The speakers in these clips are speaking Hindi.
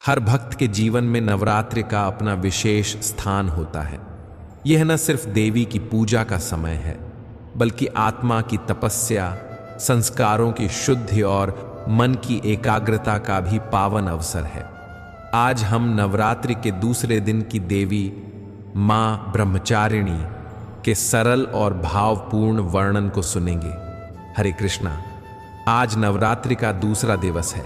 हर भक्त के जीवन में नवरात्रि का अपना विशेष स्थान होता है। यह न सिर्फ देवी की पूजा का समय है, बल्कि आत्मा की तपस्या, संस्कारों की शुद्धि और मन की एकाग्रता का भी पावन अवसर है। आज हम नवरात्रि के दूसरे दिन की देवी मां ब्रह्मचारिणी के सरल और भावपूर्ण वर्णन को सुनेंगे। हरे कृष्णा। आज नवरात्रि का दूसरा दिवस है।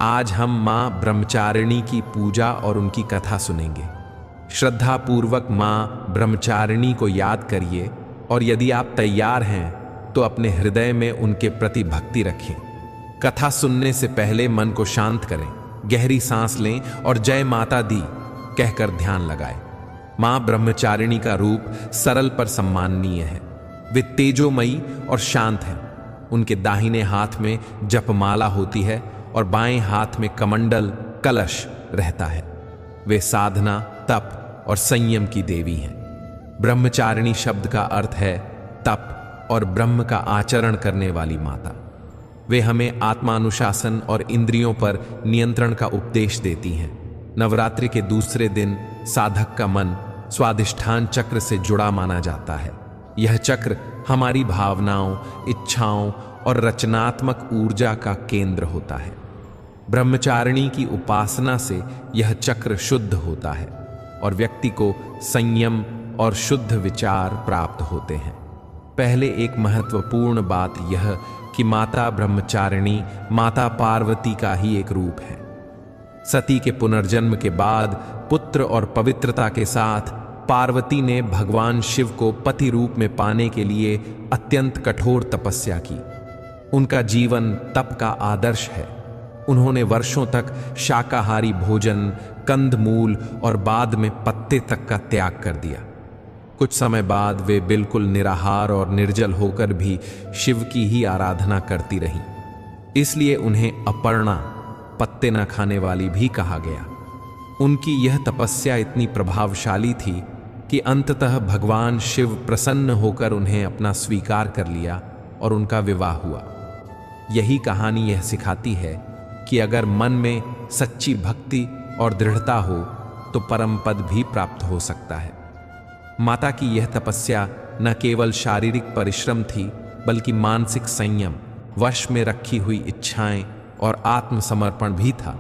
आज हम मां ब्रह्मचारिणी की पूजा और उनकी कथा सुनेंगे। श्रद्धा पूर्वक मां ब्रह्मचारिणी को याद करिए और यदि आप तैयार हैं तो अपने हृदय में उनके प्रति भक्ति रखें। कथा सुनने से पहले मन को शांत करें, गहरी सांस लें और जय माता दी कहकर ध्यान लगाएं। मां ब्रह्मचारिणी का रूप सरल पर सम्माननीय है। वे तेजोमयी और शांत हैं। उनके दाहिने हाथ में जपमाला होती है और बाएं हाथ में कमंडल कलश रहता है। वे साधना, तप और संयम की देवी हैं। ब्रह्मचारिणी शब्द का अर्थ है तप और ब्रह्म का आचरण करने वाली माता। वे हमें आत्मानुशासन और इंद्रियों पर नियंत्रण का उपदेश देती हैं। नवरात्रि के दूसरे दिन साधक का मन स्वाधिष्ठान चक्र से जुड़ा माना जाता है। यह चक्र हमारी भावनाओं, इच्छाओं और रचनात्मक ऊर्जा का केंद्र होता है। ब्रह्मचारिणी की उपासना से यह चक्र शुद्ध होता है और व्यक्ति को संयम और शुद्ध विचार प्राप्त होते हैं। पहले एक महत्वपूर्ण बात यह कि माता ब्रह्मचारिणी माता पार्वती का ही एक रूप है। सती के पुनर्जन्म के बाद पुत्र और पवित्रता के साथ पार्वती ने भगवान शिव को पति रूप में पाने के लिए अत्यंत कठोर तपस्या की। उनका जीवन तप का आदर्श है। उन्होंने वर्षों तक शाकाहारी भोजन, कंदमूल और बाद में पत्ते तक का त्याग कर दिया। कुछ समय बाद वे बिल्कुल निराहार और निर्जल होकर भी शिव की ही आराधना करती रहीं। इसलिए उन्हें अपर्णा, पत्ते न खाने वाली भी कहा गया। उनकी यह तपस्या इतनी प्रभावशाली थी कि अंततः भगवान शिव प्रसन्न होकर उन्हें अपना स्वीकार कर लिया और उनका विवाह हुआ। यही कहानी यह सिखाती है कि अगर मन में सच्ची भक्ति और दृढ़ता हो तो परम पद भी प्राप्त हो सकता है। माता की यह तपस्या न केवल शारीरिक परिश्रम थी, बल्कि मानसिक संयम, वश में रखी हुई इच्छाएं और आत्मसमर्पण भी था।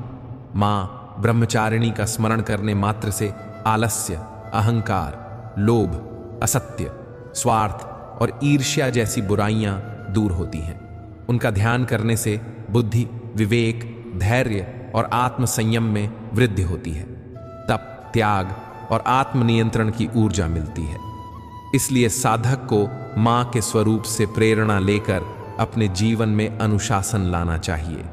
मां ब्रह्मचारिणी का स्मरण करने मात्र से आलस्य, अहंकार, लोभ, असत्य, स्वार्थ और ईर्ष्या जैसी बुराइयां दूर होती हैं। उनका ध्यान करने से बुद्धि, विवेक, धैर्य और आत्मसंयम में वृद्धि होती है। तप, त्याग और आत्मनियंत्रण की ऊर्जा मिलती है। इसलिए साधक को मां के स्वरूप से प्रेरणा लेकर अपने जीवन में अनुशासन लाना चाहिए।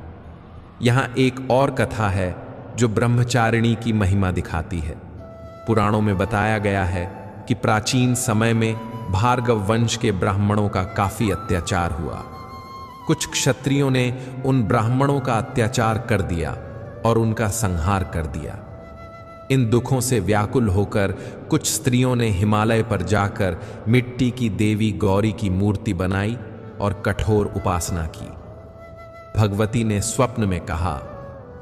यहां एक और कथा है जो ब्रह्मचारिणी की महिमा दिखाती है। पुराणों में बताया गया है कि प्राचीन समय में भार्गव वंश के ब्राह्मणों का काफी अत्याचार हुआ। कुछ क्षत्रियों ने उन ब्राह्मणों का अत्याचार कर दिया और उनका संहार कर दिया। इन दुखों से व्याकुल होकर कुछ स्त्रियों ने हिमालय पर जाकर मिट्टी की देवी गौरी की मूर्ति बनाई और कठोर उपासना की। भगवती ने स्वप्न में कहा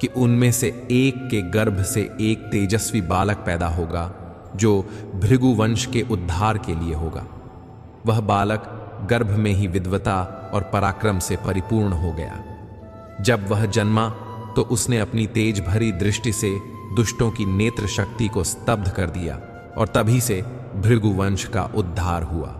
कि उनमें से एक के गर्भ से एक तेजस्वी बालक पैदा होगा जो भृगु वंश के उद्धार के लिए होगा। वह बालक गर्भ में ही विद्वता और पराक्रम से परिपूर्ण हो गया। जब वह जन्मा तो उसने अपनी तेज भरी दृष्टि से दुष्टों की नेत्र शक्ति को स्तब्ध कर दिया और तभी से भृगु वंश का उद्धार हुआ।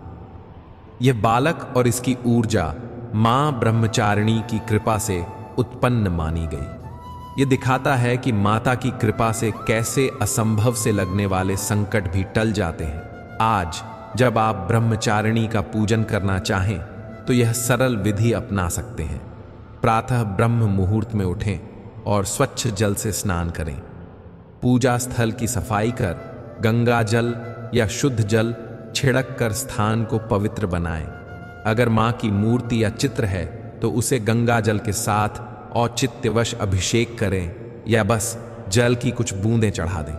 यह बालक और इसकी ऊर्जा मां ब्रह्मचारिणी की कृपा से उत्पन्न मानी गई। यह दिखाता है कि माता की कृपा से कैसे असंभव से लगने वाले संकट भी टल जाते हैं। आज जब आप ब्रह्मचारिणी का पूजन करना चाहें तो यह सरल विधि अपना सकते हैं। प्रातः ब्रह्म मुहूर्त में उठें और स्वच्छ जल से स्नान करें। पूजा स्थल की सफाई कर गंगा जल या शुद्ध जल छिड़क कर स्थान को पवित्र बनाएं। अगर मां की मूर्ति या चित्र है तो उसे गंगा जल के साथ औचित्यवश अभिषेक करें या बस जल की कुछ बूंदें चढ़ा दें।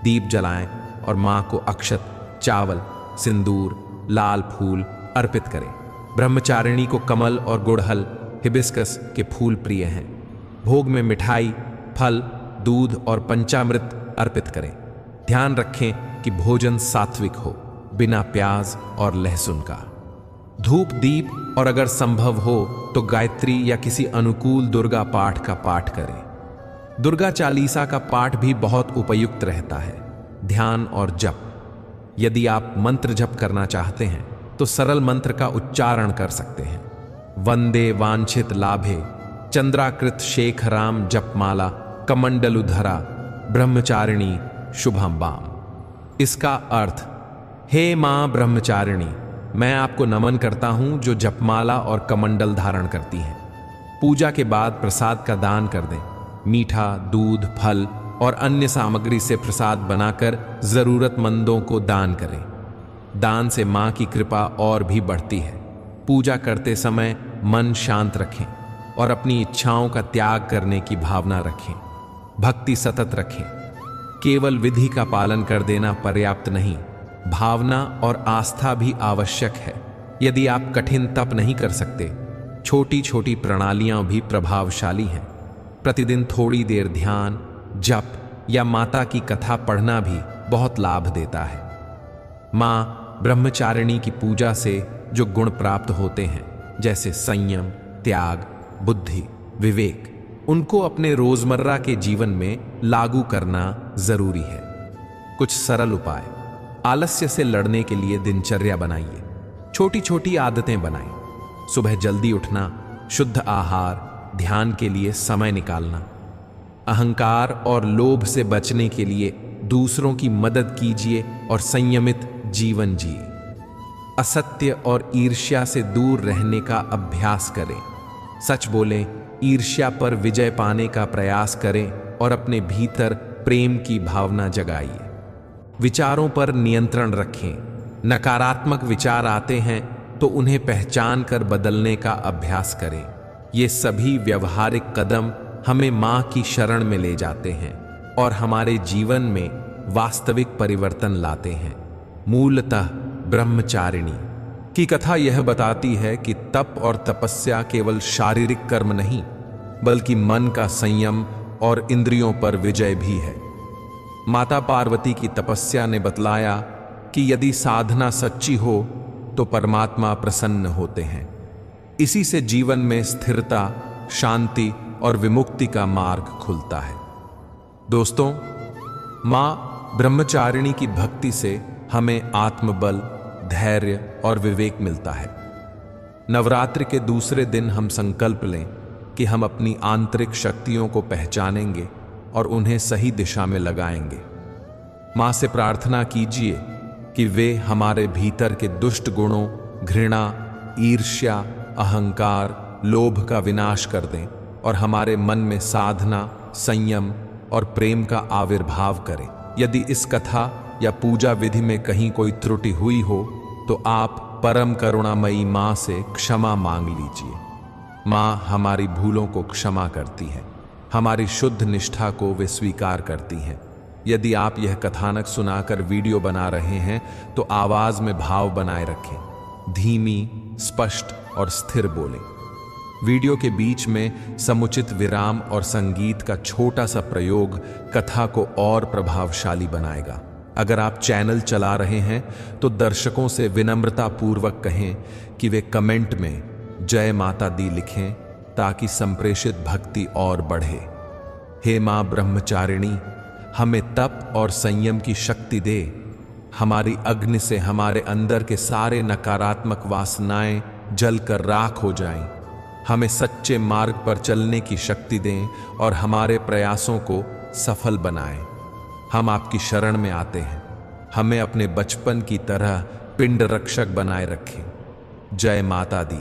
दीप जलाएं और मां को अक्षत, चावल, सिंदूर, लाल फूल अर्पित करें। ब्रह्मचारिणी को कमल और गुड़हल, हिबिस्कस के फूल प्रिय हैं। भोग में मिठाई, फल, दूध और पंचामृत अर्पित करें। ध्यान रखें कि भोजन सात्विक हो, बिना प्याज और लहसुन का। धूप दीप और अगर संभव हो तो गायत्री या किसी अनुकूल दुर्गा पाठ का पाठ करें। दुर्गा चालीसा का पाठ भी बहुत उपयुक्त रहता है। ध्यान और जप, यदि आप मंत्र जप करना चाहते हैं तो सरल मंत्र का उच्चारण कर सकते हैं। वंदे वांछित लाभे चंद्राकृत शेखराम जपमाला कमंडलुधरा ब्रह्मचारिणी शुभम बाम। इसका अर्थ, हे मां ब्रह्मचारिणी, मैं आपको नमन करता हूं जो जपमाला और कमंडल धारण करती हैं। पूजा के बाद प्रसाद का दान कर दें। मीठा, दूध, फल और अन्य सामग्री से प्रसाद बनाकर जरूरतमंदों को दान करें। दान से मां की कृपा और भी बढ़ती है। पूजा करते समय मन शांत रखें और अपनी इच्छाओं का त्याग करने की भावना रखें। भक्ति सतत रखें। केवल विधि का पालन कर देना पर्याप्त नहीं, भावना और आस्था भी आवश्यक है। यदि आप कठिन तप नहीं कर सकते, छोटी छोटी प्रणालियां भी प्रभावशाली हैं। प्रतिदिन थोड़ी देर ध्यान, जप या माता की कथा पढ़ना भी बहुत लाभ देता है। मां ब्रह्मचारिणी की पूजा से जो गुण प्राप्त होते हैं, जैसे संयम, त्याग, बुद्धि, विवेक, उनको अपने रोजमर्रा के जीवन में लागू करना जरूरी है। कुछ सरल उपाय। आलस्य से लड़ने के लिए दिनचर्या बनाइए। छोटी छोटी आदतें बनाएं। सुबह जल्दी उठना, शुद्ध आहार, ध्यान के लिए समय निकालना। अहंकार और लोभ से बचने के लिए दूसरों की मदद कीजिए और संयमित जीवन जिए। असत्य और ईर्ष्या से दूर रहने का अभ्यास करें। सच बोलें, ईर्ष्या पर विजय पाने का प्रयास करें और अपने भीतर प्रेम की भावना जगाइए। विचारों पर नियंत्रण रखें। नकारात्मक विचार आते हैं तो उन्हें पहचान कर बदलने का अभ्यास करें। ये सभी व्यवहारिक कदम हमें मां की शरण में ले जाते हैं और हमारे जीवन में वास्तविक परिवर्तन लाते हैं। मूलतः ब्रह्मचारिणी की कथा यह बताती है कि तप और तपस्या केवल शारीरिक कर्म नहीं, बल्कि मन का संयम और इंद्रियों पर विजय भी है। माता पार्वती की तपस्या ने बतलाया कि यदि साधना सच्ची हो तो परमात्मा प्रसन्न होते हैं। इसी से जीवन में स्थिरता, शांति और विमुक्ति का मार्ग खुलता है। दोस्तों, मां ब्रह्मचारिणी की भक्ति से हमें आत्मबल, धैर्य और विवेक मिलता है। नवरात्रि के दूसरे दिन हम संकल्प लें कि हम अपनी आंतरिक शक्तियों को पहचानेंगे और उन्हें सही दिशा में लगाएंगे। मां से प्रार्थना कीजिए कि वे हमारे भीतर के दुष्ट गुणों, घृणा, ईर्ष्या, अहंकार, लोभ का विनाश कर दें और हमारे मन में साधना, संयम और प्रेम का आविर्भाव करें। यदि इस कथा या पूजा विधि में कहीं कोई त्रुटि हुई हो तो आप परम करुणामयी मां से क्षमा मांग लीजिए। मां हमारी भूलों को क्षमा करती है, हमारी शुद्ध निष्ठा को वे स्वीकार करती हैं। यदि आप यह कथानक सुनाकर वीडियो बना रहे हैं तो आवाज में भाव बनाए रखें। धीमी, स्पष्ट और स्थिर बोलें। वीडियो के बीच में समुचित विराम और संगीत का छोटा सा प्रयोग कथा को और प्रभावशाली बनाएगा। अगर आप चैनल चला रहे हैं तो दर्शकों से विनम्रता पूर्वक कहें कि वे कमेंट में जय माता दी लिखें ताकि संप्रेषित भक्ति और बढ़े। हे मां ब्रह्मचारिणी, हमें तप और संयम की शक्ति दे। हमारी अग्नि से हमारे अंदर के सारे नकारात्मक वासनाएं जलकर राख हो जाएं। हमें सच्चे मार्ग पर चलने की शक्ति दें और हमारे प्रयासों को सफल बनाएं। हम आपकी शरण में आते हैं। हमें अपने बचपन की तरह पिंड रक्षक बनाए रखें। जय माता दी।